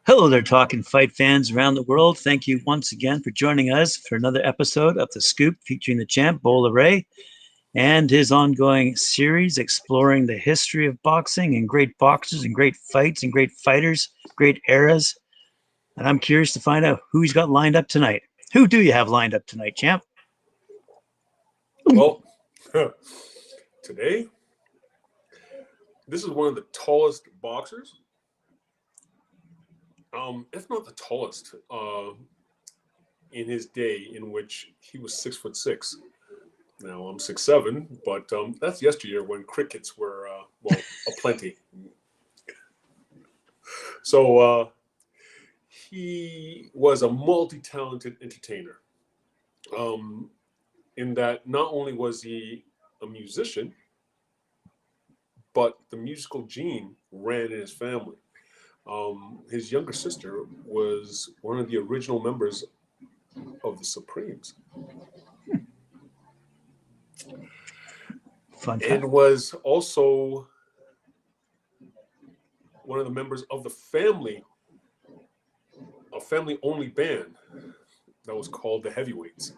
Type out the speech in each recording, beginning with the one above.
Hello there, Talkin fight fans around the world. Thank you once again for joining us for another episode of The Scoop featuring the champ, Bola Ray, and his ongoing series exploring the history of boxing and great boxers and great fights and great fighters, great eras. And I'm curious to find out who he's got lined up tonight. Who do you have lined up tonight, champ? Well, today, this is one of the tallest boxers. If not the tallest, in his day, in which he was 6'6". Now I'm 6'7", but that's yesteryear when crickets were aplenty. So he was a multi-talented entertainer. In that not only was he a musician, but the musical gene ran in his family. His younger sister was one of the original members of the Supremes. Fun fact. And was also one of the members of a family-only band that was called the Heavyweights.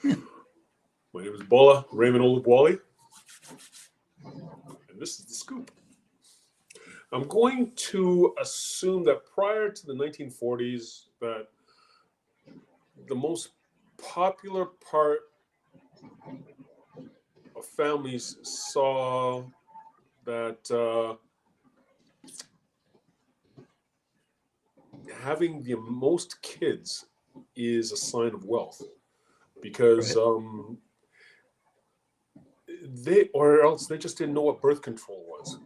My name is Bola Ray, and this is The Scoop. I'm going to assume that prior to the 1940s, that the most popular part of families saw that having the most kids is a sign of wealth, because they just didn't know what birth control was.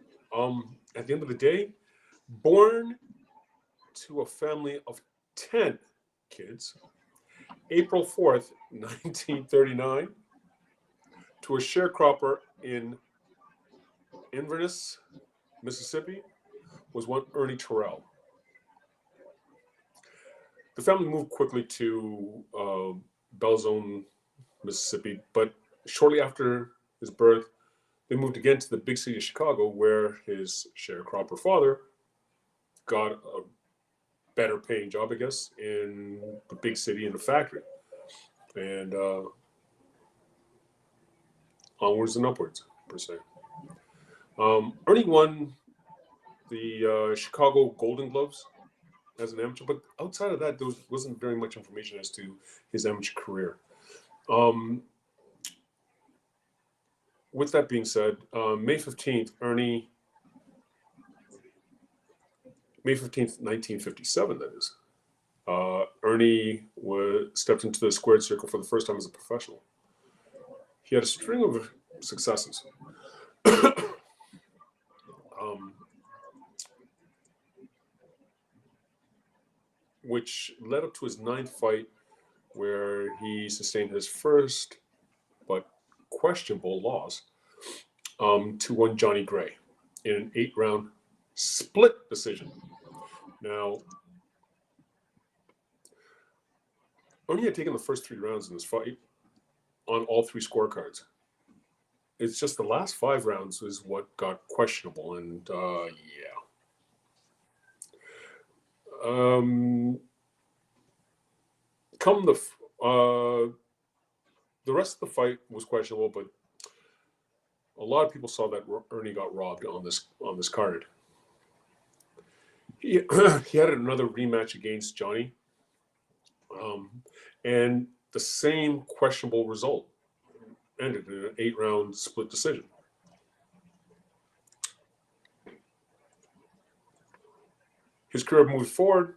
At the end of the day, born to a family of 10 kids, April 4th, 1939, to a sharecropper in Inverness, Mississippi, was one Ernie Terrell. The family moved quickly to Belzone, Mississippi, but shortly after his birth, they moved again to the big city of Chicago, where his sharecropper father got a better paying job, I guess, in the big city in the factory. And onwards and upwards, per se. Ernie won the Chicago Golden Gloves as an amateur, but outside of that, there wasn't very much information as to his amateur career. With that being said, May 15th, 1957, that is, Ernie stepped into the squared circle for the first time as a professional. He had a string of successes. Which led up to his ninth fight, where he sustained his first but questionable loss to one Johnny Gray in an 8-round split decision. Now, Ernie had taken the first 3 rounds in this fight on all 3 scorecards. It's just the last 5 rounds is what got questionable, and come the rest of the fight was questionable, but a lot of people saw that Ernie got robbed on this card. He had another rematch against Johnny, and the same questionable result ended in an 8-round split decision. His career moved forward,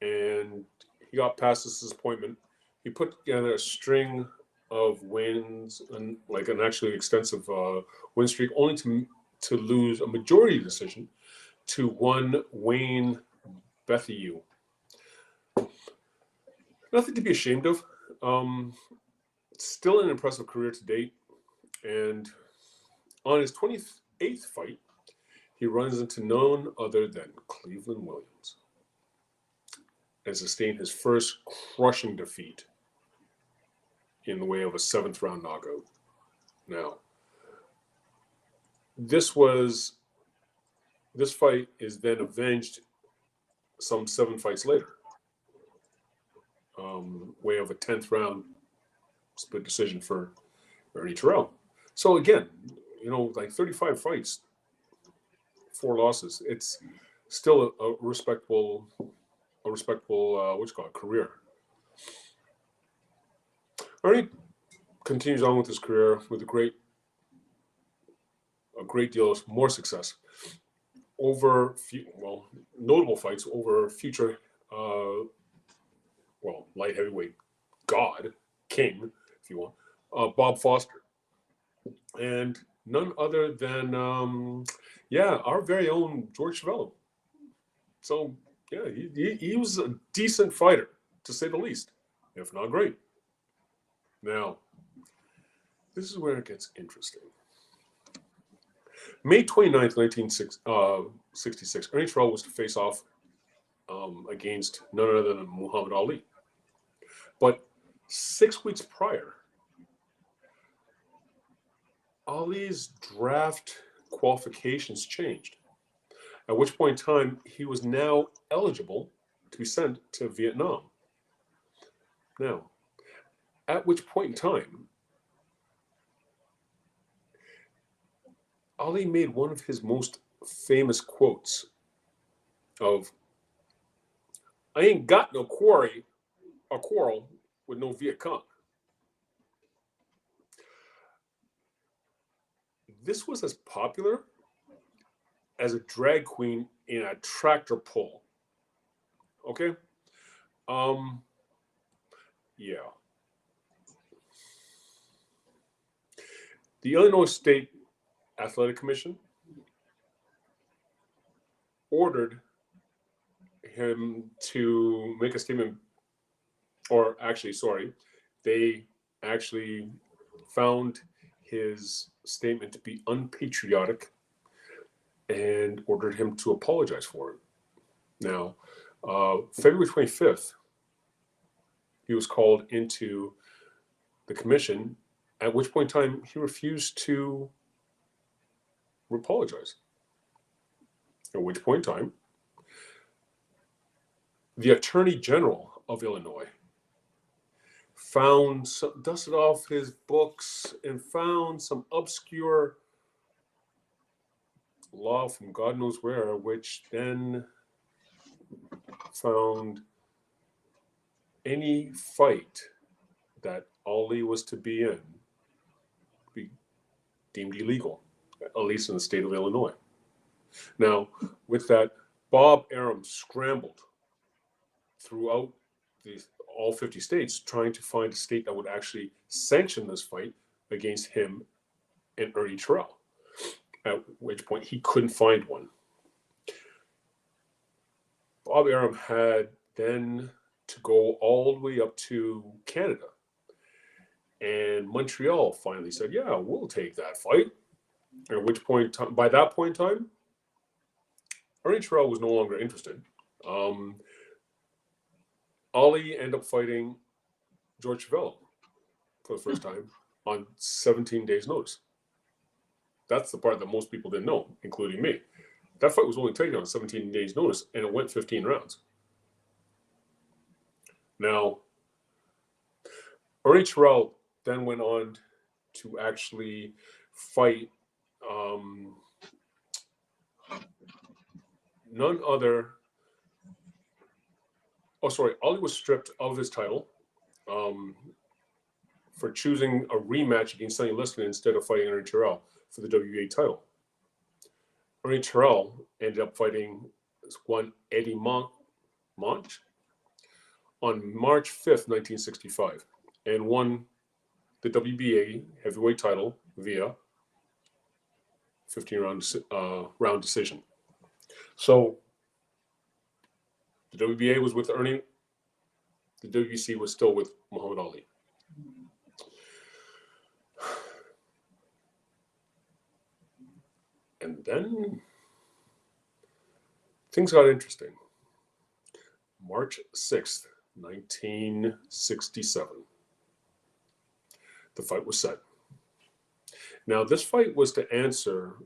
and he got past this disappointment. He put together a string of wins and like an actually extensive win streak, only to lose a majority decision to one Wayne Betheu. Nothing to be ashamed of. Still an impressive career to date. And on his 28th fight, he runs into none other than Cleveland Williams and sustained his first crushing defeat in the way of a 7th-round knockout. Now, this fight is then avenged some 7 fights later, way of a 10th round split decision for Ernie Terrell. So again, like 35 fights, 4 losses. It's still a respectable career. Ernie continues on with his career with a great deal of more success over notable fights over future light heavyweight king, if you want, Bob Foster, and none other than our very own George Terrell. So yeah, he was a decent fighter, to say the least, if not great. Now, this is where it gets interesting. May 29th, 1966, Ernie Terrell was to face off against none other than Muhammad Ali. But 6 weeks prior, Ali's draft qualifications changed, at which point in time he was now eligible to be sent to Vietnam. Now, at which point in time, Ali made one of his most famous quotes of, "I ain't got no quarrel with no Viet Cong." This was as popular as a drag queen in a tractor pull. Okay? Yeah. The Illinois State Athletic Commission ordered him to make a statement, or actually, sorry, they actually found his statement to be unpatriotic and ordered him to apologize for it. Now, February 25th, he was called into the commission, at which point in time he refused to apologize. At which point in time, the Attorney General of Illinois dusted off his books and found some obscure law from God knows where, which then found any fight that Ali was to be in be deemed illegal, at least in the state of Illinois. Now, with that, Bob Arum scrambled throughout all 50 states trying to find a state that would actually sanction this fight against him and Ernie Terrell, at which point he couldn't find one. Bob Arum had then to go all the way up to Canada, and Montreal finally said, "Yeah, we'll take that fight." At which point, by that point in time, Ernie Terrell was no longer interested. Ali ended up fighting George Terrell for the first time on 17 days' notice. That's the part that most people didn't know, including me. That fight was only taken on 17 days' notice, and it went 15 rounds. Now, Ernie Terrell then went on to actually fight none other. Ali was stripped of his title for choosing a rematch against Sonny Liston instead of fighting Ernie Terrell for the WBA title. Ernie Terrell ended up fighting one Eddie Monch on March 5th, 1965, and won the WBA heavyweight title via 15-round decision. So the WBA was with Ernie. The WBC was still with Muhammad Ali. And then things got interesting. March 6th, 1967. The fight was set. Now, this fight was to answer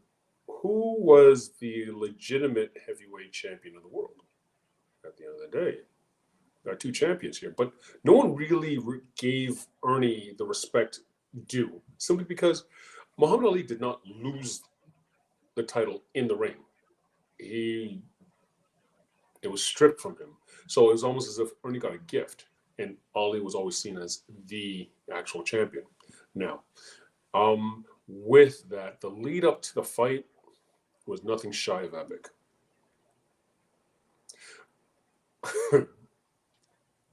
who was the legitimate heavyweight champion of the world at the end of the day. There are two champions here, but no one really gave Ernie the respect due, simply because Muhammad Ali did not lose the title in the ring. It was stripped from him. So it was almost as if Ernie got a gift, and Ali was always seen as the actual champion. Now, with that, the lead up to the fight was nothing shy of epic.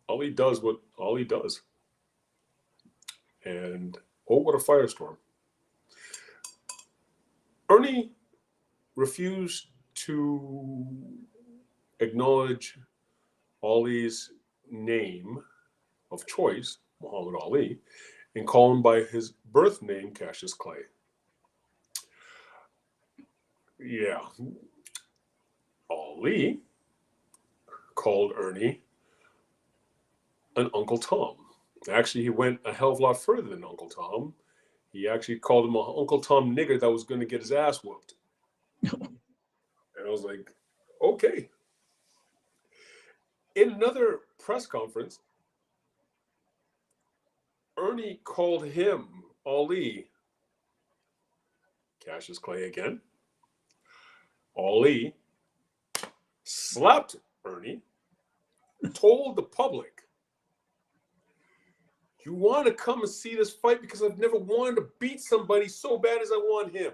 Ali does what Ali does. And oh, what a firestorm. Ernie refused to acknowledge Ali's name of choice, Muhammad Ali, and call him by his birth name, Cassius Clay. Yeah. Ali called Ernie an Uncle Tom. Actually, he went a hell of a lot further than Uncle Tom. He actually called him an Uncle Tom nigger that was going to get his ass whooped. And I was like, okay. In another press conference, Ernie called him, Ali, Cassius Clay again. Ali slapped Ernie, told the public, you want to come and see this fight because I've never wanted to beat somebody so bad as I want him.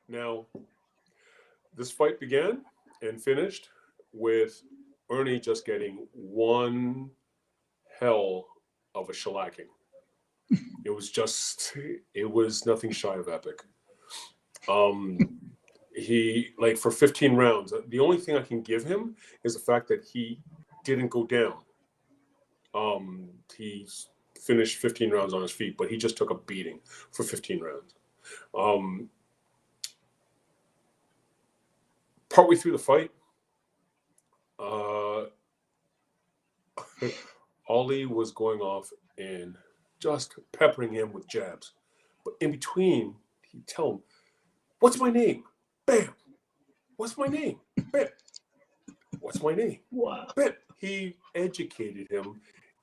Now, this fight began and finished with Ernie just getting one hell of a shellacking. It was nothing shy of epic. He, like, for 15 rounds, the only thing I can give him is the fact that he didn't go down. He finished 15 rounds on his feet, but he just took a beating for 15 rounds. Partway through the fight, Ali was going off and just peppering him with jabs. But in between, he'd tell him, what's my name? Bam. What's my name? Bam. What's my name? Wow. Bam. He educated him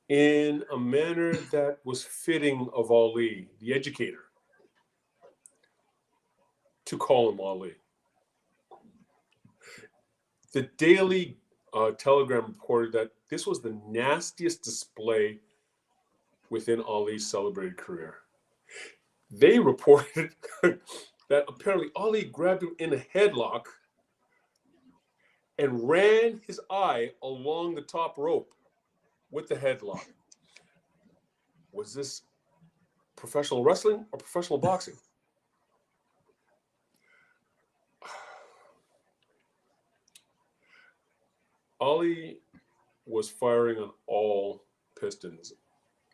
in a manner that was fitting of Ali, the educator, to call him Ali. The Daily Telegram reported that this was the nastiest display within Ali's celebrated career. They reported that apparently Ali grabbed him in a headlock and ran his eye along the top rope with the headlock. Was this professional wrestling or professional boxing? Ali was firing on all pistons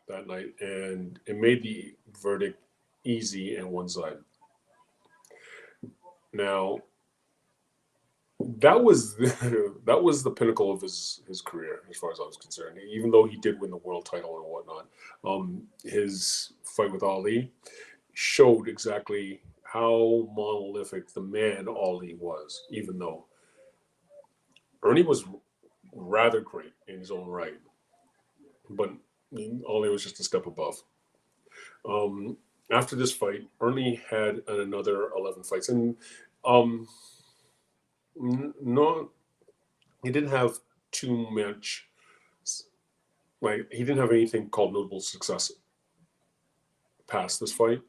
that night, and it made the verdict easy and one side. Now, that was the pinnacle of his career, as far as I was concerned. Even though he did win the world title and whatnot, his fight with Ali showed exactly how monolithic the man Ali was. Even though Ernie was rather great in his own right, but Ali was just a step above. After this fight, Ernie had another 11 fights, and no, he didn't have too much. Like, he didn't have anything called notable success past this fight.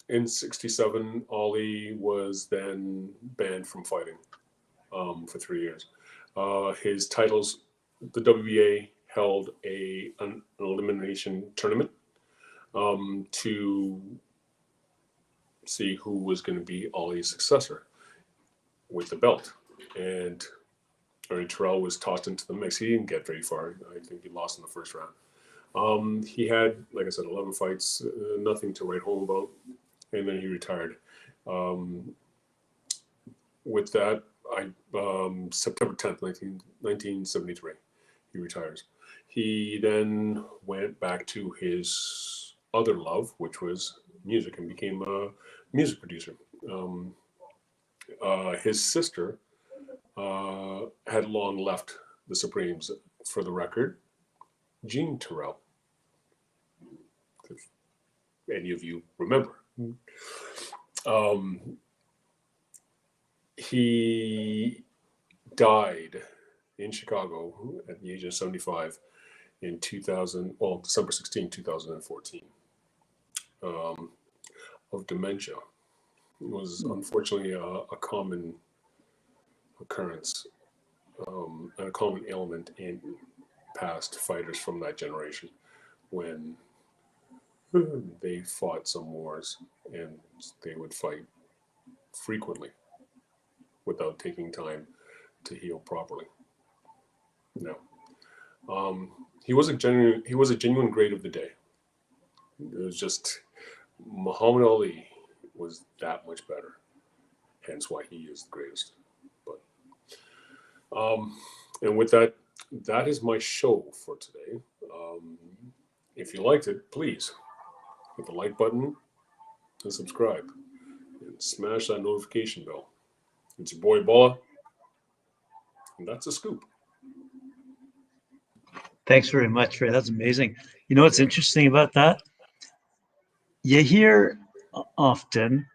In '67, Ali was then banned from fighting for 3 years. His titles, the WBA held an elimination tournament to see who was going to be Ali's successor with the belt. And Ernie Terrell was tossed into the mix. He didn't get very far. I think he lost in the first round. He had, like I said, 11 fights, nothing to write home about, and then he retired. With that, September 10th, 1973, he retires. He then went back to his other love, which was music, and became a music producer. Um, his sister had long left the Supremes. For the record, Jean Terrell, if any of you remember. He died in Chicago at the age of 75 in 2000, well, December 16, 2014, of dementia. It was unfortunately a common occurrence and a common ailment in past fighters from that generation when they fought some wars and they would fight frequently without taking time to heal properly. No. He was a genuine great of the day. It was just Muhammad Ali was that much better, hence why he is the greatest. But and with that, that is my show for today. If you liked it, please hit the like button and subscribe and smash that notification bell. It's your boy Bola, and that's a scoop. Thanks very much, Ray. That's amazing. You know what's interesting about that? You hear often,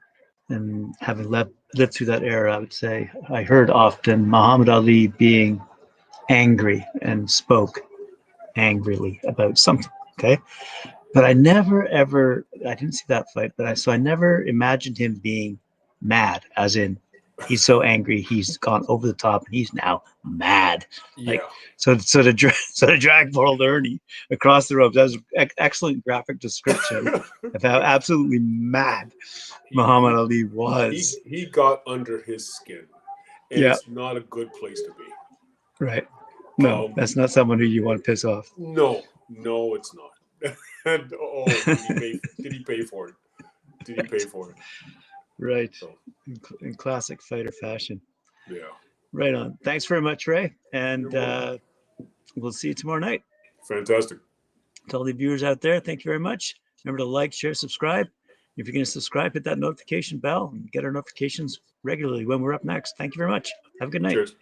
and having lived through that era, I would say I heard often Muhammad Ali being angry and spoke angrily about something. Okay. But I never ever, I didn't see that fight, so I never imagined him being mad, as in he's so angry, he's gone over the top and he's now mad. Yeah. Like, so to drag poor old Ernie across the ropes. That was excellent graphic description of how absolutely mad Muhammad Ali was. He got under his skin, and it's not a good place to be. Right. No, that's not someone who you want to piss off. No, it's not. And did he pay for it? Did he pay for it? Right. So. In classic fighter fashion. Yeah. Right on. Thanks very much, Ray. And we'll see you tomorrow night. Fantastic. To all the viewers out there, thank you very much. Remember to like, share, subscribe. If you're going to subscribe, hit that notification bell and get our notifications regularly when we're up next. Thank you very much. Have a good night. Cheers.